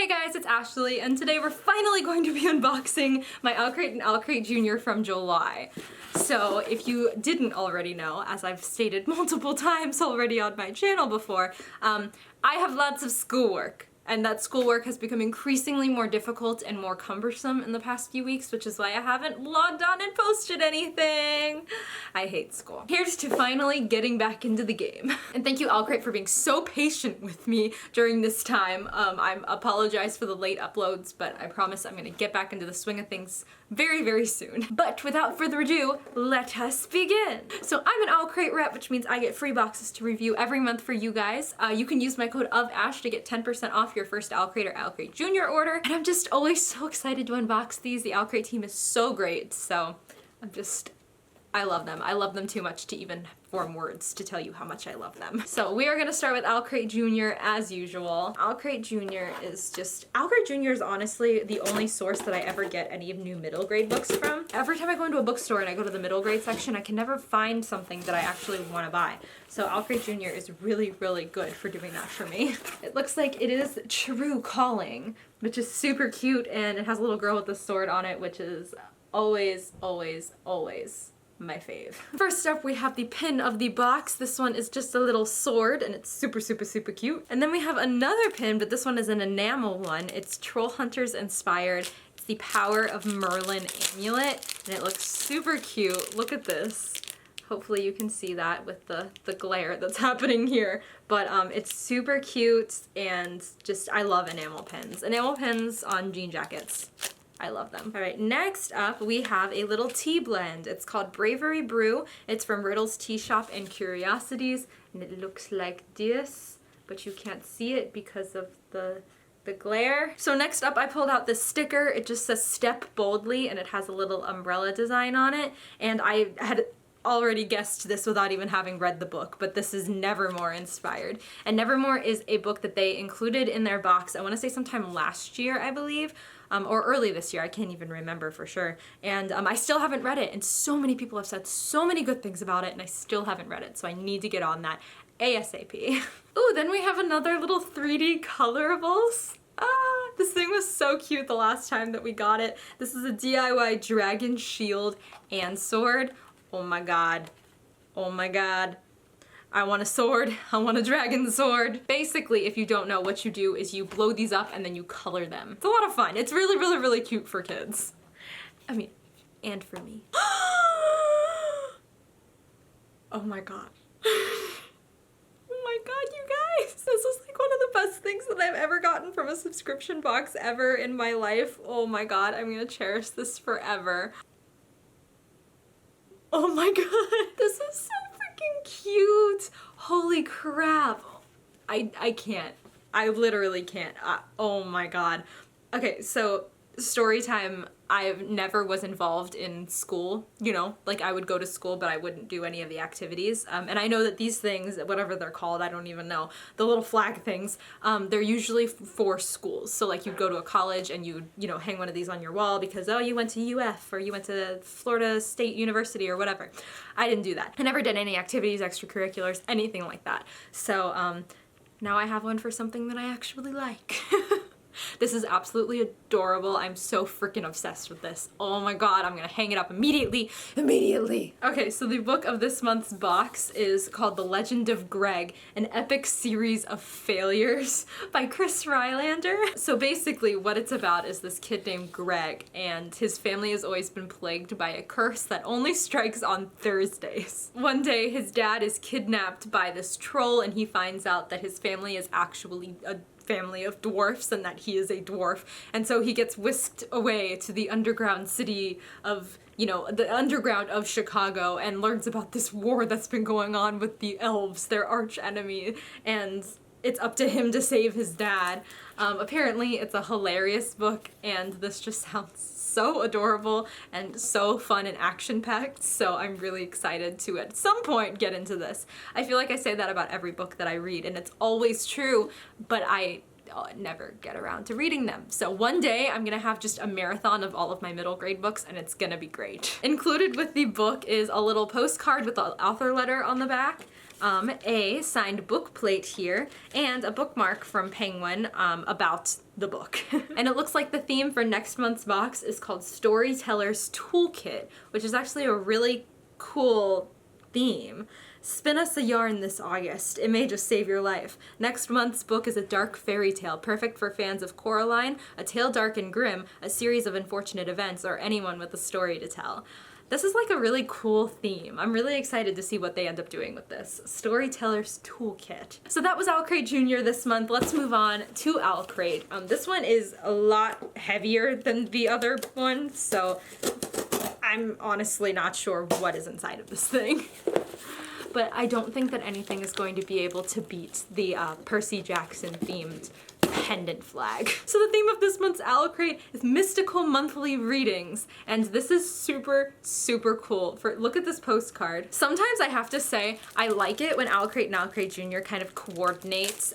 Hey guys, it's Ashley, and today we're finally going to be unboxing my Owlcrate and Owlcrate Jr. from July. So if you didn't already know, as I've stated multiple times already on my channel before, I have lots of schoolwork. And that schoolwork has become increasingly more difficult and more cumbersome in the past few weeks, which is why I haven't logged on and posted anything. I hate school. Here's to finally getting back into the game. And thank you, Owlcrate, for being so patient with me during this time. I apologize for the late uploads, but I promise I'm gonna get back into the swing of things very, very soon. But without further ado, let us begin. So I'm an Owlcrate rep, which means I get free boxes to review every month for you guys. You can use my code OFASH to get 10% off your first Owlcrate or Owlcrate Jr. order. And I'm just always so excited to unbox these. The Owlcrate team is so great, so I love them. I love them too much to even form words to tell you how much I love them. So we are gonna start with Owlcrate Jr. as usual. Owlcrate Jr. Owlcrate Jr. is honestly the only source that I ever get any of new middle grade books from. Every time I go into a bookstore and I go to the middle grade section, I can never find something that I actually wanna buy. So Owlcrate Jr. is really, really good for doing that for me. It looks like it is True Calling, which is super cute, and it has a little girl with a sword on it, which is always, always, always my fave. First up, we have the pin of the box. This one is just a little sword, and it's super, super, super cute. And then we have another pin, but this one is an enamel one. It's Troll Hunters inspired. It's the Power of Merlin Amulet, and it looks super cute. Look at this. Hopefully you can see that with the glare that's happening here. But it's super cute, and just, I love enamel pins. Enamel pins on jean jackets. I love them. All right, next up we have a little tea blend. It's called Bravery Brew. It's from Riddle's Tea Shop and Curiosities, and it looks like this, but you can't see it because of the glare. So next up I pulled out this sticker. It just says Step Boldly, and it has a little umbrella design on it, and I had already guessed this without even having read the book, but this is Nevermore inspired. And Nevermore is a book that they included in their box, I want to say sometime last year, I believe, or early this year, I can't even remember for sure. And I still haven't read it, and so many people have said so many good things about it, and I still haven't read it, so I need to get on that ASAP. Ooh, then we have another little 3D colorables. Ah, this thing was so cute the last time that we got it. This is a DIY dragon shield and sword. Oh my god. Oh my god. I want a sword. I want a dragon sword. Basically, if you don't know, what you do is you blow these up and then you color them. It's a lot of fun. It's really, really, really cute for kids. I mean, and for me. Oh my god. Oh my god, you guys. This is like one of the best things that I've ever gotten from a subscription box ever in my life. Oh my god, I'm gonna cherish this forever. Oh my god, this is so freaking cute. Holy crap. I can't. I literally can't. Oh my god. Okay, so story time. I never was involved in school, you know, like I would go to school but I wouldn't do any of the activities. And I know that these things, whatever they're called, I don't even know, the little flag things, they're usually for schools. So like you'd go to a college and you'd, you know, hang one of these on your wall because, oh, you went to UF or you went to Florida State University or whatever. I didn't do that. I never did any activities, extracurriculars, anything like that. So now I have one for something that I actually like. This is absolutely adorable. I'm so freaking obsessed with this. Oh my god, I'm gonna hang it up immediately. Immediately! Okay, so the book of this month's box is called The Legend of Greg, an epic series of failures by Chris Rylander. So basically what it's about is this kid named Greg, and his family has always been plagued by a curse that only strikes on Thursdays. One day his dad is kidnapped by this troll, and he finds out that his family is actually a family of dwarfs and that he is a dwarf, and so he gets whisked away to the underground city of, you know, the underground of Chicago, and learns about this war that's been going on with the elves, their arch enemy, and it's up to him to save his dad. Apparently it's a hilarious book, and this just sounds so adorable and so fun and action-packed, so I'm really excited to at some point get into this. I feel like I say that about every book that I read, and it's always true, but I never get around to reading them. So one day I'm gonna have just a marathon of all of my middle grade books, and it's gonna be great. Included with the book is a little postcard with the author letter on the back. a signed book plate here, and a bookmark from Penguin about the book. And it looks like the theme for next month's box is called Storyteller's Toolkit, which is actually a really cool theme. Spin us a yarn this August. It may just save your life. Next month's book is a dark fairy tale, perfect for fans of Coraline, a tale dark and grim, a series of unfortunate events, or anyone with a story to tell. This is like a really cool theme. I'm really excited to see what they end up doing with this. Storyteller's Toolkit. So that was Owlcrate Jr. this month. Let's move on to Owlcrate. This one is a lot heavier than the other one, so I'm honestly not sure what is inside of this thing. But I don't think that anything is going to be able to beat the Percy Jackson themed pendant flag. So the theme of this month's Owlcrate is mystical monthly readings, and this is super, super cool. Look at this postcard. Sometimes I have to say I like it when Owlcrate and Owlcrate Jr. kind of coordinates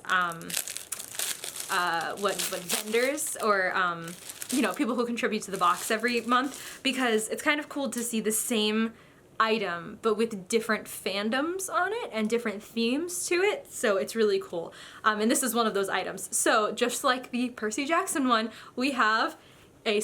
what vendors or you know, people who contribute to the box every month, because it's kind of cool to see the same item but with different fandoms on it and different themes to it, so it's really cool. And this is one of those items. So just like the Percy Jackson one, we have a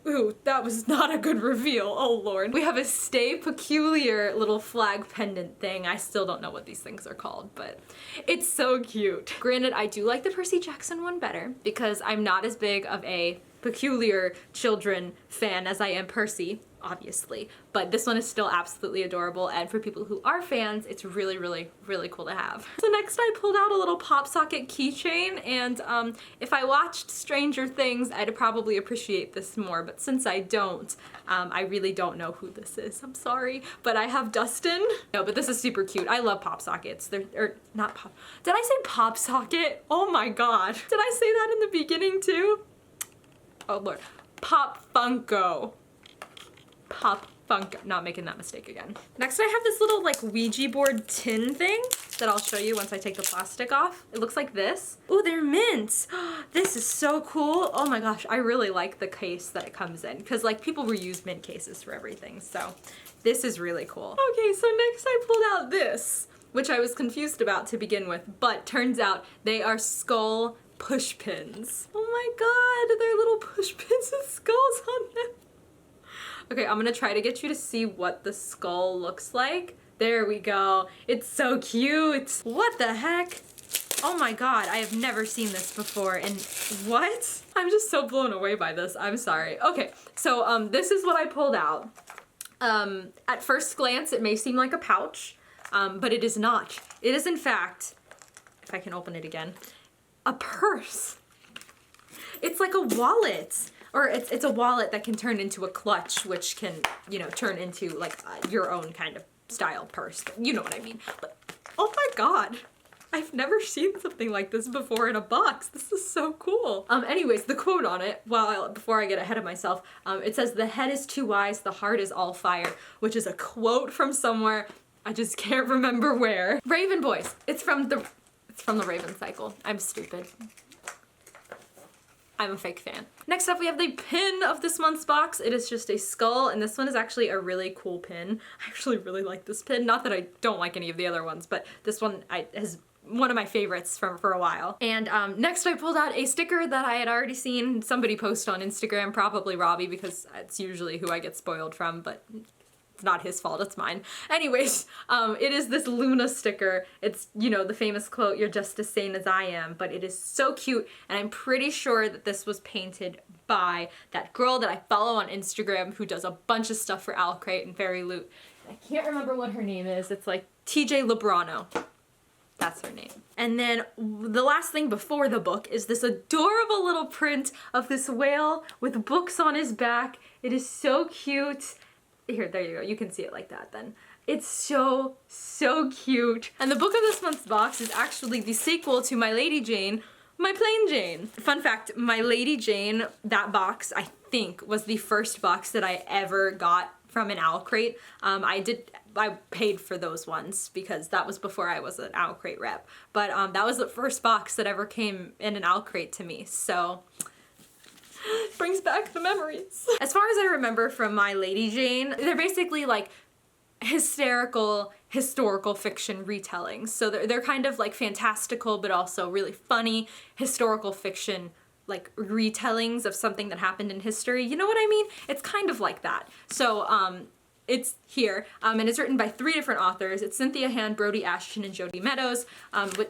ooh, that was not a good reveal, oh lord. We have a Stay Peculiar little flag pendant thing. I still don't know what these things are called, but it's so cute. Granted, I do like the Percy Jackson one better because I'm not as big of a Peculiar children fan as I am Percy, obviously, but this one is still absolutely adorable, and for people who are fans, it's really, really, really cool to have. So next I pulled out a little pop socket keychain, and if I watched Stranger Things, I'd probably appreciate this more, but since I don't, I really don't know who this is. I'm sorry, but I have Dustin. No, but this is super cute. I love pop sockets. They're not pop. Did I say pop socket? Oh my god. Did I say that in the beginning too? Oh lord. Pop Funko. Pop Funko. Not making that mistake again. Next I have this little like Ouija board tin thing that I'll show you once I take the plastic off. It looks like this. Oh, they're mints. This is so cool. Oh my gosh, I really like the case that it comes in, because like people reuse mint cases for everything, so this is really cool. Okay, so next I pulled out this, which I was confused about to begin with, but turns out they are skull Pushpins. Oh my god, they're little Pushpins with skulls on them. Okay, I'm gonna try to get you to see what the skull looks like. There we go. It's so cute. What the heck? Oh my god, I have never seen this before, and what? I'm just so blown away by this. I'm sorry. Okay, so this is what I pulled out. At first glance, it may seem like a pouch, but it is not. It is in fact, if I can open it again, a purse. It's like a wallet, or it's a wallet that can turn into a clutch, which can, you know, turn into like your own kind of style purse. You know what I mean. But oh my god, I've never seen something like this before in a box. This is so cool. Anyways, the quote on it, before I get ahead of myself, it says, "The head is too wise, the heart is all fire," which is a quote from somewhere. I just can't remember where. Raven Boys. It's from the Raven Cycle. I'm stupid. I'm a fake fan. Next up, we have the pin of this month's box. It is just a skull, and this one is actually a really cool pin. I actually really like this pin. Not that I don't like any of the other ones, but this one has one of my favorites for a while. And next I pulled out a sticker that I had already seen somebody post on Instagram, probably Robbie, because it's usually who I get spoiled from, but it's not his fault, it's mine. Anyways, it is this Luna sticker. It's, you know, the famous quote, "You're just as sane as I am," but it is so cute, and I'm pretty sure that this was painted by that girl that I follow on Instagram who does a bunch of stuff for Owlcrate and Fairy Loot. I can't remember what her name is. It's like TJ Lebrano. That's her name. And then the last thing before the book is this adorable little print of this whale with books on his back. It is so cute. Here, there you go. You can see it like that then. It's so, so cute. And the book of this month's box is actually the sequel to My Lady Jane, My Plain Jane. Fun fact, My Lady Jane, that box, I think, was the first box that I ever got from an Owlcrate. I paid for those ones because that was before I was an Owlcrate rep. But that was the first box that ever came in an Owlcrate to me, so brings back the memories. As far as I remember from My Lady Jane, they're basically like hysterical historical fiction retellings. So they're kind of like fantastical but also really funny historical fiction like retellings of something that happened in history. You know what I mean? It's kind of like that. So it's here, and it's written by 3 different authors. It's Cynthia Hand, Brody Ashton, and Jody Meadows.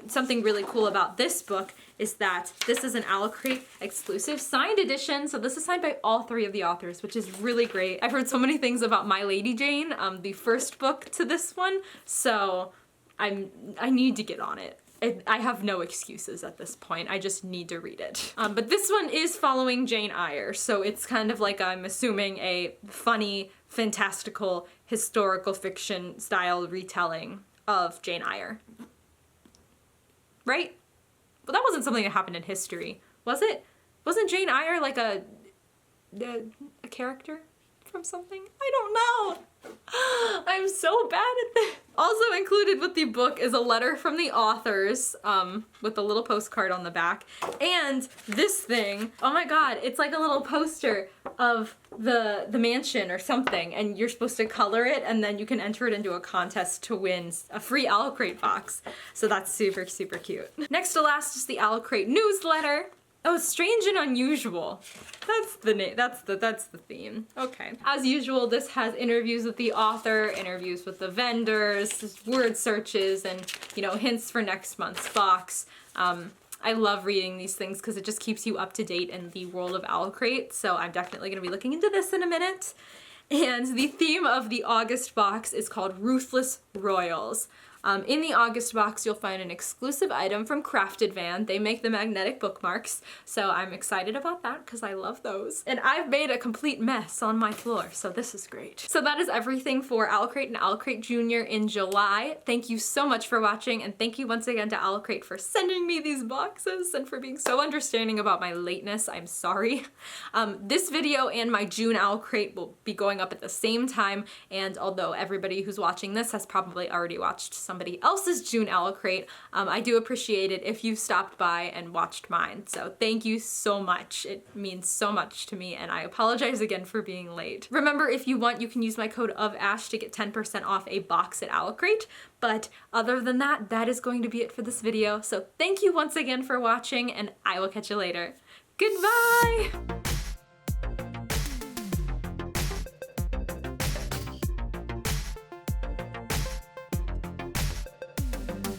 Something really cool about this book is that this is an Owlcrate exclusive signed edition, so this is signed by all 3 of the authors, which is really great. I've heard so many things about My Lady Jane, the first book to this one, so I need to get on it. I have no excuses at this point. I just need to read it. But this one is following Jane Eyre, so it's kind of like, I'm assuming, a funny, fantastical, historical fiction style retelling of Jane Eyre. Right? Well, that wasn't something that happened in history, was it? Wasn't Jane Eyre like a character from something? I don't know. I'm so bad at this. Also included with the book is a letter from the authors, with a little postcard on the back. And this thing, oh my god, it's like a little poster of the mansion or something, and you're supposed to color it, and then you can enter it into a contest to win a free Owlcrate box. So that's super, super cute. Next to last is the Owlcrate newsletter. Oh, strange and unusual. That's the name. That's the theme. Okay. As usual, this has interviews with the author, interviews with the vendors, word searches, and hints for next month's box. I love reading these things because it just keeps you up to date in the world of Owlcrate. So I'm definitely going to be looking into this in a minute. And the theme of the August box is called Ruthless Royals. In the August box, you'll find an exclusive item from Crafted Van. They make the magnetic bookmarks, so I'm excited about that because I love those. And I've made a complete mess on my floor, so this is great. So that is everything for Owlcrate and Owlcrate Jr. in July. Thank you so much for watching, and thank you once again to Owlcrate for sending me these boxes and for being so understanding about my lateness. I'm sorry. This video and my June Owlcrate will be going up at the same time, and although everybody who's watching this has probably already watched somebody else's June Owlcrate, I do appreciate it if you stopped by and watched mine. So thank you so much. It means so much to me, and I apologize again for being late. Remember, if you want, you can use my code OFASH to get 10% off a box at Owlcrate. But other than that, that is going to be it for this video. So thank you once again for watching, and I will catch you later. Goodbye!